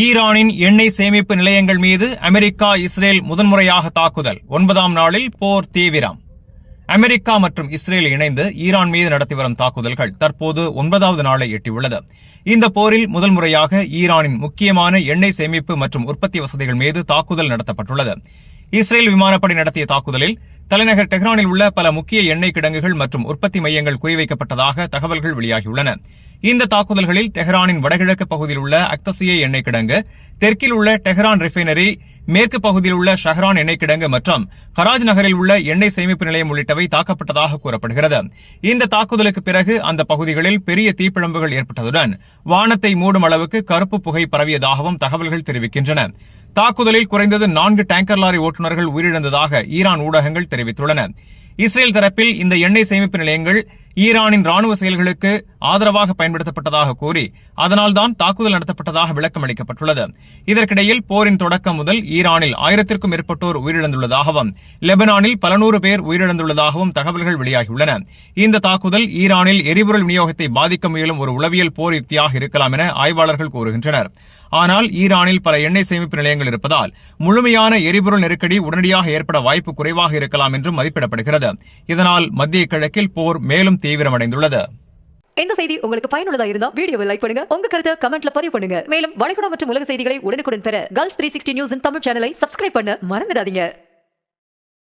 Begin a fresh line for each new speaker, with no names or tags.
ஈரானின் எண்ணெய் சேமிப்பு நிலையங்கள் மீது அமெரிக்கா, இஸ்ரேல் முதன்முறையாக தாக்குதல். 9ஆம் நாளில் போர் தீவிரம். அமெரிக்கா மற்றும் இஸ்ரேல் இணைந்து ஈரான் மீது நடத்தி வரும் தாக்குதல்கள் தற்போது 9வது நாளை எட்டியுள்ளது. இந்த போரில் முதல் முறையாக ஈரானின் முக்கியமான எண்ணெய் சேமிப்பு மற்றும் உற்பத்தி வசதிகள் மீது தாக்குதல் நடத்தப்பட்டுள்ளது. இஸ்ரேல் விமானப்படை நடத்திய தாக்குதலில் தலைநகர் டெஹ்ரானில் உள்ள பல முக்கிய எண்ணெய் கிடங்குகள் மற்றும் உற்பத்தி மையங்கள் குறிவைக்கப்பட்டதாக தகவல்கள் வெளியாகியுள்ளன. இந்த தாக்குதல்களில் டெஹ்ரானின் வடகிழக்கு பகுதியில் உள்ள அக்தசியே எண்ணெய் கிடங்கு, தெற்கில் உள்ள டெஹ்ரான் ரிஃபைனரி, மேற்கு பகுதியில் உள்ள ஷஹ்ரான் எண்ணெய் கிடங்கு மற்றும் கராஜ் நகரில் உள்ள எண்ணெய் சேமிப்பு நிலையம் உள்ளிட்டவை தாக்கப்பட்டதாக கூறப்படுகிறது. இந்த தாக்குதலுக்கு பிறகு அந்த பகுதிகளில் பெரிய தீப்பிழம்புகள் ஏற்பட்டதுடன் வானத்தை மூடும் அளவுக்கு கருப்பு புகை பரவியதாகவும் தகவல்கள் தெரிவிக்கின்றன. தாக்குதலில் குறைந்தது 4 டேங்கர் லாரி ஓட்டுநர்கள் உயிரிழந்ததாக ஈரான் ஊடகங்கள் தெரிவித்துள்ளன. இஸ்ரேல் தரப்பில் இந்த எண்ணெய் சேமிப்பு நிலையங்கள் ஈரானின் ராணுவ செயல்களுக்கு ஆதரவாக பயன்படுத்தப்பட்டதாக கூறி அதனால்தான் தாக்குதல் நடத்தப்பட்டதாக விளக்கம் அளிக்கப்பட்டுள்ளது. இதற்கிடையில் போரின் தொடக்கம் முதல் ஈரானில் 1000க்கும் மேற்பட்டோர் உயிரிழந்துள்ளதாகவும் லெபனானில் பல நூறு பேர் உயிரிழந்துள்ளதாகவும் தகவல்கள் வெளியாகியுள்ளன. இந்த தாக்குதல் ஈரானில் எரிபொருள் விநியோகத்தை பாதிக்க முயலும் ஒரு உளவியல் போர் யுக்தியாக இருக்கலாம் என ஆய்வாளர்கள் கூறுகின்றனர். ஆனால் ஈரானில் பல எண்ணெய் சேமிப்பு நிலையங்கள் இருப்பதால் முழுமையான எரிபொருள் நெருக்கடி உடனடியாக ஏற்பட வாய்ப்பு குறைவாக இருக்கலாம் என்றும் மதிப்பிடப்படுகிறது. இதனால் மத்திய கிழக்கில் போர் மேலும் தீவிரமடைந்துள்ளது.
இந்த செய்தி உங்களுக்கு பயனுள்ளதா இருந்தா வீடியோவை லைக் பண்ணுங்க, உங்க கருத்தை கமெண்ட்ல பதிவு பண்ணுங்க. மேலும் வளைகுடா மற்றும் உலக செய்திகளை உடனுக்குடன் பெற Gulf 360 நியூஸ் தமிழ் சேனலை சப்ஸ்கிரைப் பண்ண மறந்துடாதீங்க.